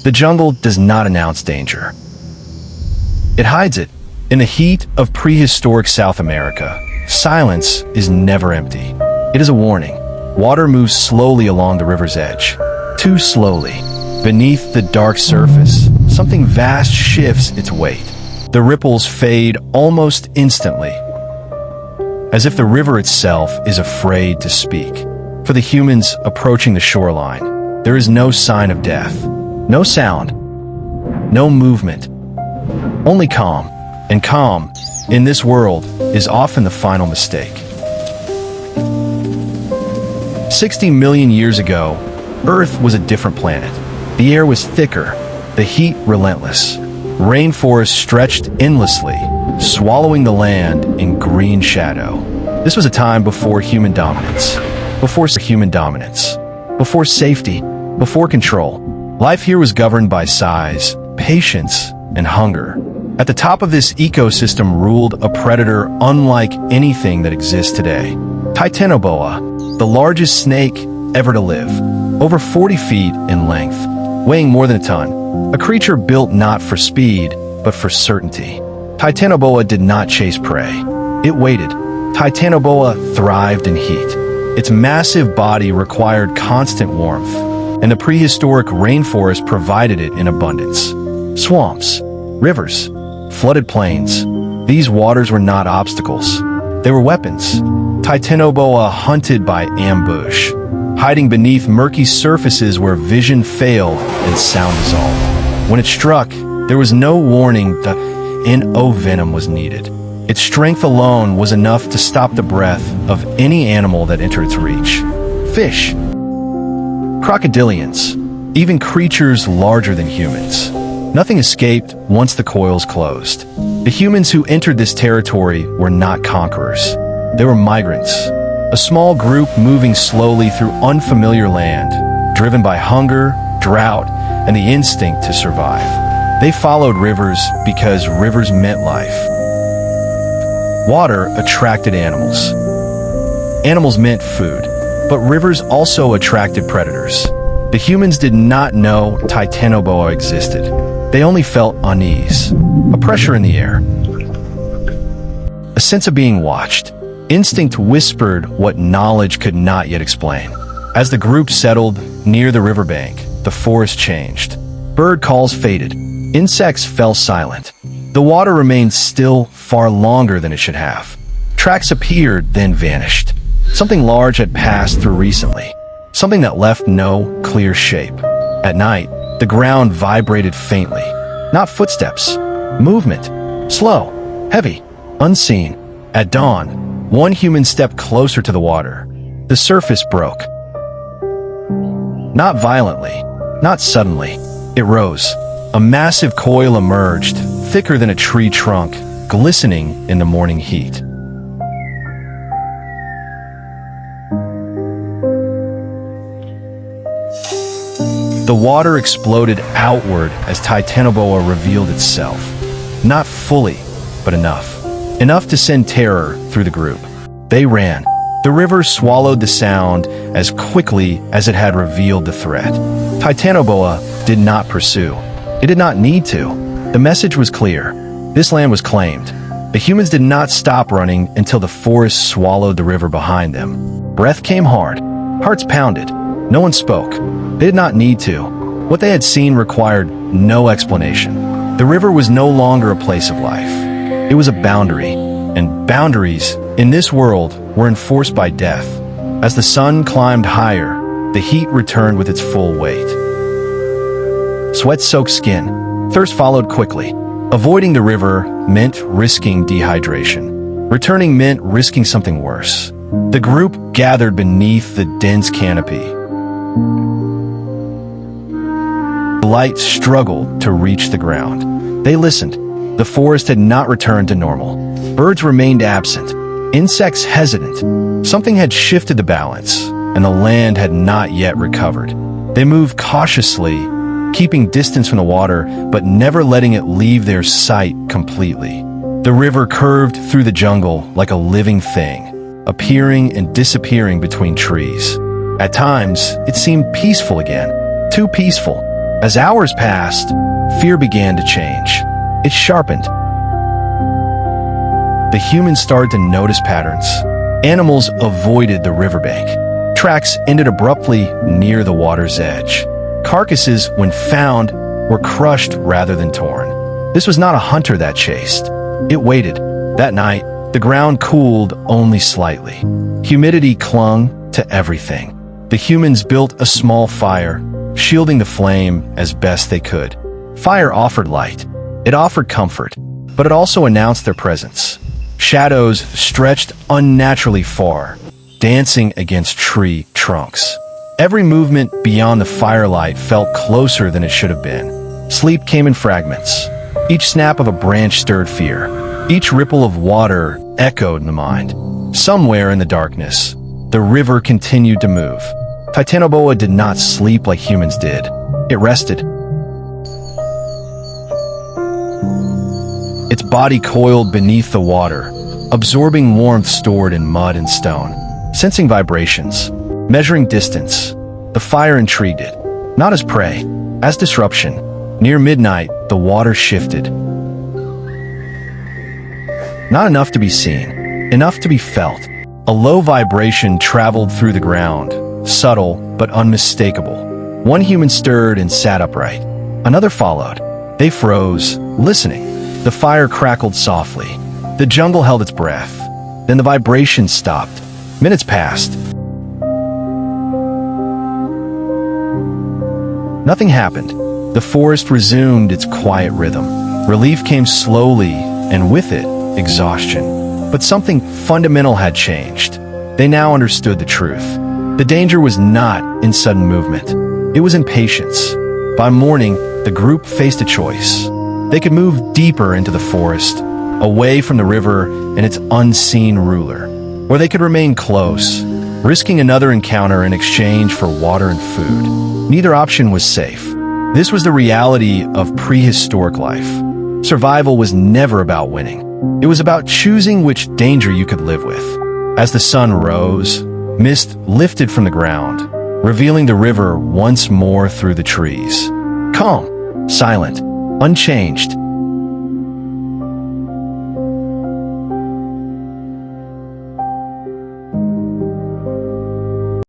The jungle does not announce danger. It hides it. In the heat of prehistoric South America, silence is never empty. It is a warning. Water moves slowly along the river's edge. Too slowly. Beneath the dark surface, something vast shifts its weight. The ripples fade almost instantly, as if the river itself is afraid to speak. For the humans approaching the shoreline, there is no sign of death. No sound. No movement. Only calm. And calm, in this world, is often the final mistake. 60 million years ago, Earth was a different planet. The air was thicker, the heat relentless. Rainforests stretched endlessly, swallowing the land in green shadow. This was a time before human dominance. Before safety, before control. Life here was governed by size, patience, and hunger. At the top of this ecosystem ruled a predator unlike anything that exists today. Titanoboa, the largest snake ever to live. Over 40 feet in length, weighing more than a ton. A creature built not for speed, but for certainty. Titanoboa did not chase prey. It waited. Titanoboa thrived in heat. Its massive body required constant warmth, and the prehistoric rainforest provided it in abundance. Swamps, rivers, flooded plains. These waters were not obstacles. They were weapons. Titanoboa hunted by ambush, hiding beneath murky surfaces where vision failed and sound dissolved. When it struck, there was no warning the venom was needed. Its strength alone was enough to stop the breath of any animal that entered its reach. Fish, crocodilians, even creatures larger than humans. Nothing escaped once the coils closed. The humans who entered this territory were not conquerors. They were migrants, a small group moving slowly through unfamiliar land, driven by hunger, drought, and the instinct to survive. They followed rivers because rivers meant life. Water attracted animals. Animals meant food, but rivers also attracted predators. The humans did not know Titanoboa existed. They only felt unease, a pressure in the air, a sense of being watched. Instinct whispered what knowledge could not yet explain. As the group settled near the riverbank, the forest changed. Bird calls faded. Insects fell silent. The water remained still far longer than it should have. Tracks appeared, then vanished. Something large had passed through recently. Something that left no clear shape. At night, the ground vibrated faintly. Not footsteps. Movement. Slow. Heavy. Unseen. At dawn, one human stepped closer to the water. The surface broke. Not violently. Not suddenly. It rose. A massive coil emerged, thicker than a tree trunk, glistening in the morning heat. The water exploded outward as Titanoboa revealed itself. Not fully, but enough. Enough to send terror through the group. They ran. The river swallowed the sound as quickly as it had revealed the threat. Titanoboa did not pursue. It did not need to. The message was clear. This land was claimed. The humans did not stop running until the forest swallowed the river behind them. Breath came hard. Hearts pounded. No one spoke. They did not need to. What they had seen required no explanation. The river was no longer a place of life. It was a boundary, and boundaries, in this world, were enforced by death. As the sun climbed higher, the heat returned with its full weight. Sweat-soaked skin. Thirst followed quickly. Avoiding the river meant risking dehydration. Returning meant risking something worse. The group gathered beneath the dense canopy. The light struggled to reach the ground. They listened. The forest had not returned to normal. Birds remained absent. Insects hesitant. Something had shifted the balance, and the land had not yet recovered. They moved cautiously, keeping distance from the water, but never letting it leave their sight completely. The river curved through the jungle like a living thing, appearing and disappearing between trees. At times, it seemed peaceful again. Too peaceful. As hours passed, fear began to change. It sharpened. The humans started to notice patterns. Animals avoided the riverbank. Tracks ended abruptly near the water's edge. Carcasses, when found, were crushed rather than torn. This was not a hunter that chased. It waited. That night, the ground cooled only slightly. Humidity clung to everything. The humans built a small fire, shielding the flame as best they could. Fire offered light. It offered comfort, but it also announced their presence. Shadows stretched unnaturally far, dancing against tree trunks. Every movement beyond the firelight felt closer than it should have been. Sleep came in fragments. Each snap of a branch stirred fear. Each ripple of water echoed in the mind. Somewhere in the darkness, the river continued to move. Titanoboa did not sleep like humans did. It rested. Its body coiled beneath the water, absorbing warmth stored in mud and stone. Sensing vibrations, measuring distance, the fire intrigued it, not as prey, as disruption. Near midnight, the water shifted. Not enough to be seen, enough to be felt. A low vibration traveled through the ground, subtle but unmistakable. One human stirred and sat upright. Another followed. They froze, listening. The fire crackled softly. The jungle held its breath. Then the vibration stopped. Minutes passed. Nothing happened. The forest resumed its quiet rhythm. Relief came slowly, and with it, exhaustion. But something fundamental had changed. They now understood the truth. The danger was not in sudden movement. It was in patience. By morning, the group faced a choice. They could move deeper into the forest, away from the river and its unseen ruler, or they could remain close, risking another encounter in exchange for water and food. Neither option was safe. This was the reality of prehistoric life. Survival was never about winning. It was about choosing which danger you could live with. As the sun rose, mist lifted from the ground, revealing the river once more through the trees. Calm, silent, unchanged,